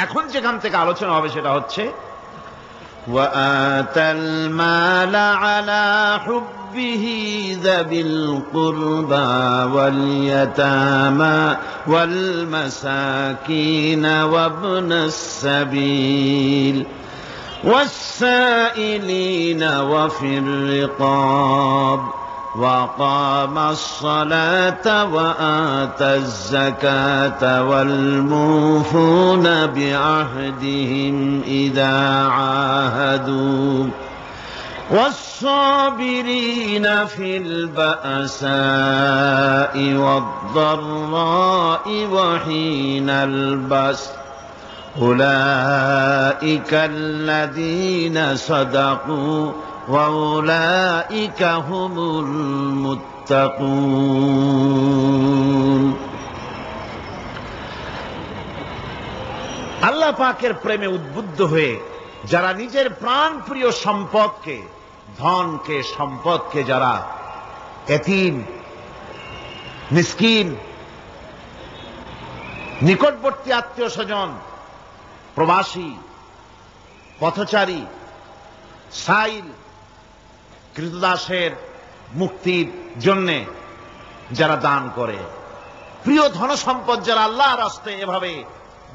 এখন যেখান থেকে আলোচনা হবে সেটা হচ্ছে ওয়াতাল মাল আলা হুব্বিহি যাবিল কুরবা ওয়াল ইয়াতামা ওয়াল মাসাকিন ওয়া ইবনাস সাবিল والسائلين وفي الرقاب وأقام الصلاة وآتى الزكاة والموفون بعهدهم إذا عاهدوا والصابرين في البأساء والضراء وحين البأس أولئك الذين صدقوا وأولئك هم المتقون আল্লাহ পাকের প্রেমে উদ্বুদ্ধ হয়ে যারা নিজের প্রাণ প্রিয় সম্পদকে, ধনকে, সম্পদকে যারা এতিম, মিসকিন, নিকটবর্তী আত্মীয় স্বজন, প্রবাসী, পথচারী, সাইল, কৃতদাসের মুক্তির জন্যে যারা দান করে, প্রিয় ধন সম্পদ যারা আল্লাহর রাস্তায় এভাবে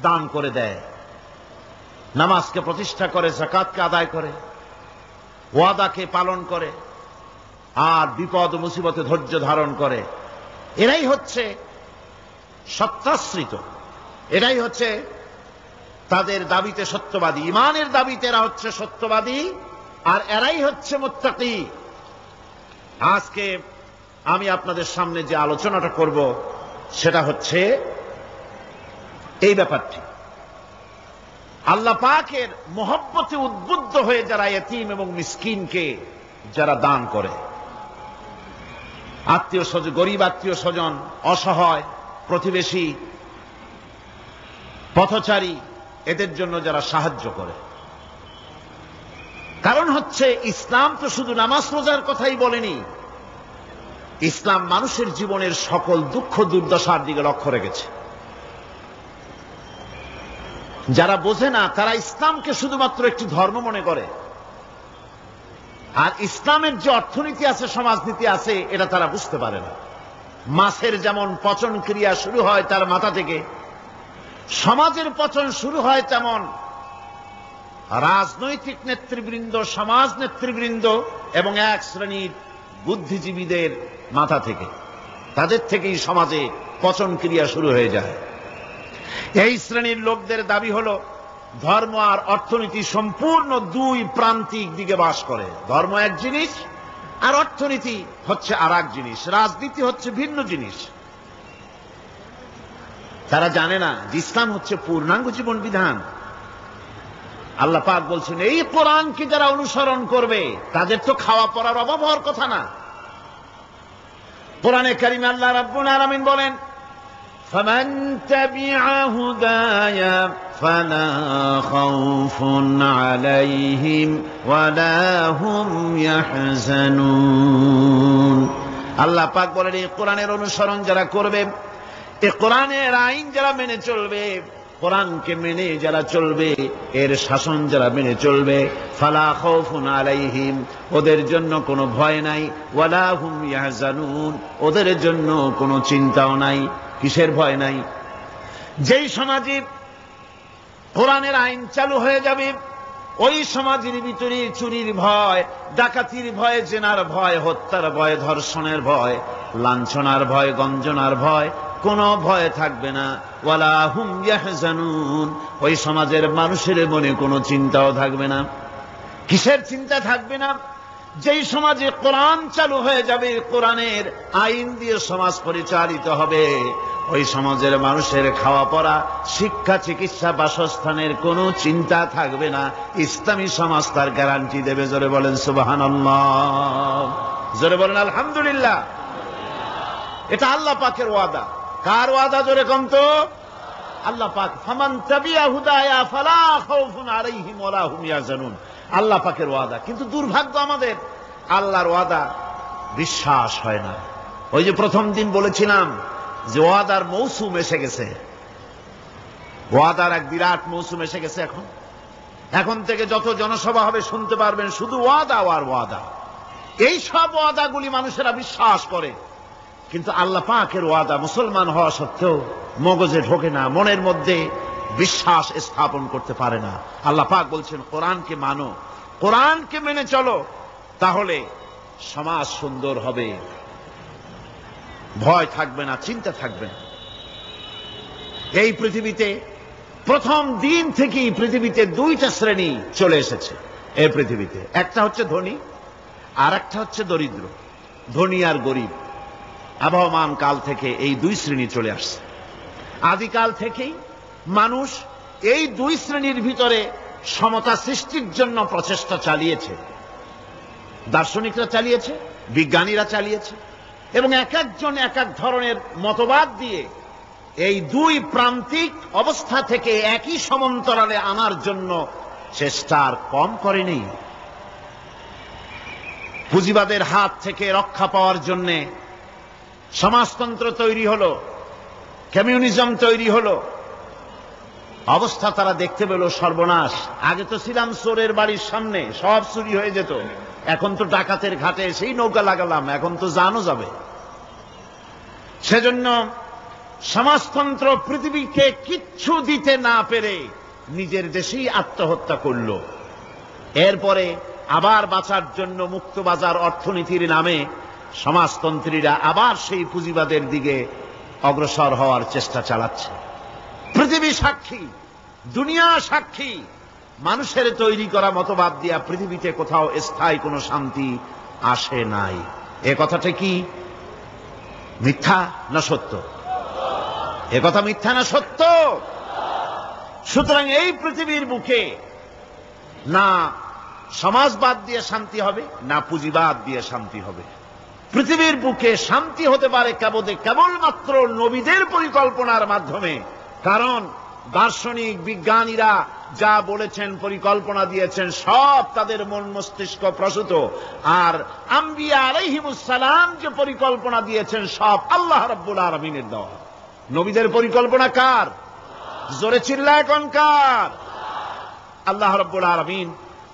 দান করে দেয়, নামাজকে প্রতিষ্ঠা করে, যাকাতকে আদায় করে, ওয়াদাকে পালন করে, আর বিপদ ও মুসিবতে ধৈর্য ধারণ করে, এরাই হচ্ছে সত্যাশ্রিত, এরাই হচ্ছে তাদের দাবিতে সত্যবাদী, ইমানের দাবিতে এরা হচ্ছে সত্যবাদী, আর এরাই হচ্ছে মুত্তাকি। আজকে আমি আপনাদের সামনে যে আলোচনাটা করব সেটা হচ্ছে এই ব্যাপারটি। আল্লাহ পাকের মহব্বতে উদ্বুদ্ধ হয়ে যারা এতিম এবং মিসকিনকে যারা দান করে, আত্মীয় স্বজন, গরিব আত্মীয় স্বজন, অসহায় প্রতিবেশী, পথচারী, এদের জন্য যারা সাহায্য করে। কারণ হচ্ছে ইসলাম তো শুধু নামাজ রোজার কথাই বলেনি, ইসলাম মানুষের জীবনের সকল দুঃখ দুর্দশার দিকে লক্ষ্য রেখেছে। যারা বোঝে না তারা ইসলামকে শুধুমাত্র একটি ধর্ম মনে করে, আর ইসলামের যে অর্থনীতি আছে, সমাজনীতি আছে, এটা তারা বুঝতে পারে না। মাছের যেমন পচন ক্রিয়া শুরু হয় তার মাথা থেকে, সমাজের পচন শুরু হয় তেমন রাজনৈতিক নেতৃবৃন্দ, সমাজ নেতৃবৃন্দ এবং এক শ্রেণীর বুদ্ধিজীবীদের মাথা থেকে, তাদের থেকেই সমাজে পচন ক্রিয়া শুরু হয়ে যায়। এই শ্রেণীর লোকদের দাবি হল ধর্ম আর অর্থনীতি সম্পূর্ণ দুই প্রান্তিক দিকে বাস করে। ধর্ম এক জিনিস আর অর্থনীতি হচ্ছে আর এক জিনিস, রাজনীতি হচ্ছে ভিন্ন জিনিস। তারা জানে না যে ইসলাম হচ্ছে পূর্ণাঙ্গ জীবন বিধান। আল্লাহ পাক বলছেন এই কোরআনকে যারা অনুসরণ করবে তাদের তো খাওয়া পড়ার অভাব হওয়ার কথা না। কোরআনে কারিমে আল্লাহ রাব্বুল আলামিন বলেন, ফামান তাবিআ হুদায়া ফালা খাউফুন আলাইহিম ওয়ালা হুম ইয়াহজানুন। আল্লাহ পাক বলেন এই কোরআনের অনুসরণ যারা করবে, এই কোরআনের আইন যারা মেনে চলবে, কোরআনকে মেনে যারা চলবে, এর শাসন যারা মেনে চলবে, ফালা খাউফুন আলাইহিম, ওদের জন্য কোনো ভয় নাই, ওয়ালা হুম ইয়াহজানুন, ওদের জন্য কোনো চিন্তাও নাই। কিসের ভয় নাই? যেই সমাজে কোরআনের আইন চালু হয়ে যাবে, ওই সমাজের ভিতরে চুরির ভয়, ডাকাতির ভয়, জেনার ভয়, হত্যার ভয়, ধর্ষণের ভয়, লাঞ্ছনার ভয়, গঞ্জনার ভয়, কোনো ভয় থাকবে না। ওয়ালা হুম ইয়াহজানুন, ওই সমাজের মানুষের মনে কোনো চিন্তাও থাকবে না। কিসের চিন্তা থাকবে না? যেই সমাজে কোরআন চালু হয়ে যাবে, কোরআনের আইন দিয়ে সমাজ পরিচালিত হবে, ওই সমাজের মানুষের খাওয়া পড়া, শিক্ষা, চিকিৎসা, বাসস্থানের কোনো চিন্তা থাকবে না। ইসলামী সমাজ তার গ্যারান্টি দেবে। জোরে বলেন সুবহানাল্লাহ, জোরে বলেন আলহামদুলিল্লাহ। এটা আল্লাহ পাকের ওয়াদা। কার ওয়াদা? জোরে কম তো আল্লাহ পাক। ফামান তাবিআ হুদায়া ফালা খাউফুন আলাইহিম ওয়ালা হুম ইয়াহজানুন, আল্লাহ পাকের ওয়াদা। কিন্তু দুর্ভাগ্য আমাদের, আল্লাহর ওয়াদা বিশ্বাস হয় না। ওই যে প্রথম দিন বলেছিলাম যে ওয়াদার মৌসুম এসে গেছে, ওয়াদার এক বিরাট মৌসুম এসে গেছে। এখন থেকে যত জনসভা হবে শুনতে পারবেন শুধু ওয়াদা আর ওয়াদা। এই সব ওয়াদাগুলি মানুষেরা বিশ্বাস করে, কিন্তু আল্লাহ পাকের ওয়াদা মুসলমান হওয়া সত্ত্বেও মগজে ঢোকে না, মনের মধ্যে বিশ্বাস স্থাপন করতে পারে না। আল্লাহ পাক বলছেন কোরআনকে মানো, কোরআনকে মেনে চলো, তাহলে সমাজ সুন্দর হবে, ভয় থাকবে না, চিন্তা থাকবে না। এই পৃথিবীতে প্রথম দিন থেকেই পৃথিবীতে দুইটা শ্রেণী চলে এসেছে। এই পৃথিবীতে একটা হচ্ছে ধনী আর একটা হচ্ছে দরিদ্র। ধনী আর গরিব আবহমান কাল থেকে এই দুই শ্রেণী চলে আসছে। আদিকাল থেকেই মানুষ এই দুই শ্রেণীর ভিতরে সমতা সৃষ্টির জন্য প্রচেষ্টা চালিয়েছে। দার্শনিকরা চালিয়েছে, বিজ্ঞানীরা চালিয়েছে, এবং এক একজন এক এক ধরনের মতবাদ দিয়ে এই দুই প্রান্তিক অবস্থা থেকে একই সমান্তরালে আনার জন্য চেষ্টা আর কম করেনি। পুঁজিবাদের হাত থেকে রক্ষা পাওয়ার জন্য সমাজতন্ত্র তৈরি হলো, কমিউনিজম তৈরি হলো। অবস্থা তারা দেখতে পেল সর্বনাশ। আগে তো ছিলাম চোরের বাড়ির সামনে, সব চুরি হয়ে যেত, এখন তো ডাকাতের ঘাটে সেই নৌকা লাগালাম, এখন তো জানও যাবে। সেজন্য সমাজতন্ত্র পৃথিবীকে কিচ্ছু দিতে না পেরে নিজের দেশেই আত্মহত্যা করল। এরপরে আবার বাঁচার জন্য মুক্তবাজার অর্থনীতির নামে সমাজতন্ত্রীরা আবার সেই পুঁজিবাদের দিকে অগ্রসর হওয়ার চেষ্টা চালাচ্ছে। পৃথিবী সাক্ষী, দুনিয়া সাক্ষী, মানুষের তৈরি করা মতবাদ দিয়া পৃথিবীতে কোথাও স্থায়ী কোনো শান্তি আসে নাই। এ কথাটা কি মিথ্যা না সত্য? এ কথা মিথ্যা না সত্য? সুতরাং এই পৃথিবীর বুকে না সমাজবাদ দিয়ে শান্তি হবে, না পুঁজিবাদ দিয়ে শান্তি হবে। পৃথিবীর বুকে শান্তি হতে পারে কেবলমাত্র নবীদের পরিকল্পনার মাধ্যমে। কারণ দার্শনিক বিজ্ঞানীরা যা বলেছেন, পরিকল্পনা দিয়েছেন, সব তাদের মন মস্তিষ্ক প্রসূত। আর আম্বিয়া আলাইহিমুস সালাম যে পরিকল্পনা দিয়েছেন সব আল্লাহ রাব্বুল আলামিনের দেওয়া। নবীদের পরিকল্পনা কার? জোরে চিল্লায় কোন কার? আল্লাহ রাব্বুল আলামিন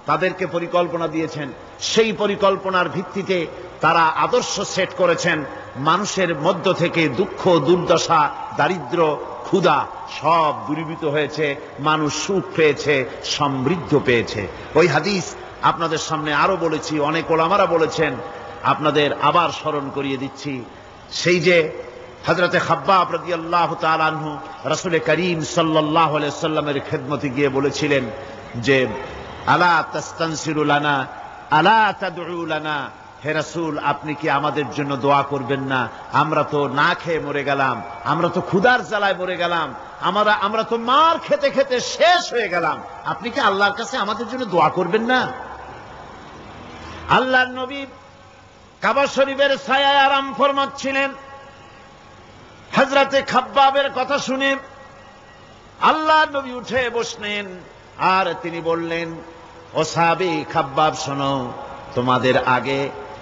তাদেরকে পরিকল্পনা দিয়েছেন। সেই পরিকল্পনার ভিত্তিতে তারা আদর্শ সেট করেছেন। মানুষের মধ্য থেকে দুঃখ, দুর্দশা, দারিদ্র, ক্ষুধা সব দূরীভূত হয়েছে, মানুষ সুখ পেয়েছে, সমৃদ্ধ পেয়েছে। ওই হাদিস আপনাদের সামনে আরো বলেছি, অনেক ওলামারা বলেছেন, আপনাদের আবার স্মরণ করিয়ে দিচ্ছি। সেই যে হযরতে খাব্বাব রাদিয়াল্লাহু তাআলা আনহু রাসূল করিম সাল্লাল্লাহু আলাইহি সাল্লামের খেদমতে গিয়ে বলেছিলেন যে আলা তাস্তানসিরু লানা আলা তাদউ লানা, হে রাসূল আপনি কি আমাদের জন্য দোয়া করবেন না? আমরা তো না খেয়ে মরে গেলাম, আমরা তো ক্ষুধার জ্বালায় মরে গেলাম, আমরা তো মার খেতে খেতে শেষ হয়ে গেলাম, আপনি কি আল্লাহর কাছে আমাদের জন্য দোয়া করবেন না? আল্লাহর নবী কাবা শরীফের ছায়ায় আরাম ফরমাচ্ছিলেন। হযরতে খাব্বাবের কথা শুনে আল্লাহর নবী উঠে বসলেন আর তিনি বললেন, ও সাহাবী খাব্বাব শোনো, তোমাদের আগে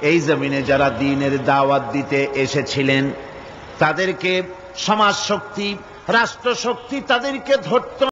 এই জমিনে যারা দ্বীনের দাওয়াত দিতে এসেছিলেন তাদেরকে সমাজ শক্তি, রাষ্ট্র শক্তি তাদেরকে ধরত